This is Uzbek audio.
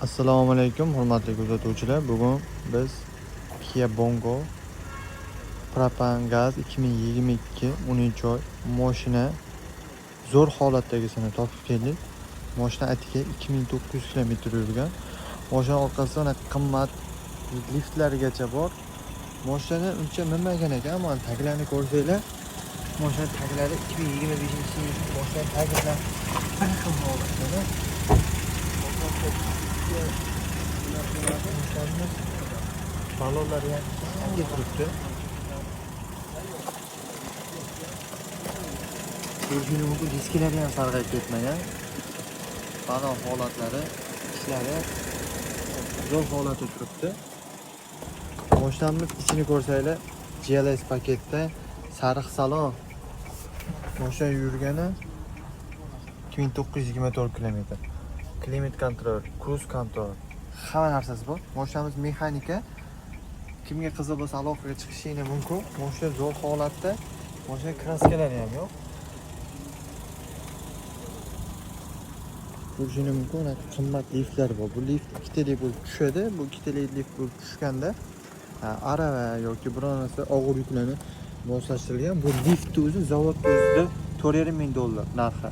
Assalomu alaykum hurmatli kuzatuvchilar. Bugun biz Kia Bongo propan gaz 2022 10 oy mashina zo'r holatdagisini topib keldik. Mashina atigi 2900 km yurgan. Mashina orqasida qimmat liftlargacha bor. Mashina uncha minmagan ekan, ammo taglarini ko'rsanglar, mashina taglari 2025-yil mashina tagidan bir xil holatda. Balonlar yangi turibdi. Ko'rishinglar mumkin, disklari ham sarg'ayib ketmagan. Balon holatlari, ishlari zo'r holatda turibdi. Mashinamiz ichini ko'rsanglar, GLS paketda sariq salon. Mashina yurgani 2924 km. Klimat kontrol, cruise kontrol, hamma narsasi bor. Mashinamiz mexanika. Kimga qiziq bo'lsa aloqaga chiqishingiz mumkin. Mashina zo'r holatda. Mashina kraskalari ham yo'q. Ko'rishingiz mumkin, qimmat liftlar bor. Bu lift ikkitalik bo'lib tushadi. Bu ikkitalik lift bo'lib tushganda arava yoki biror narsa og'ir yuklarni moslashtirilgan. Bu lift o'zi zavod o'zida $4,500 narxi.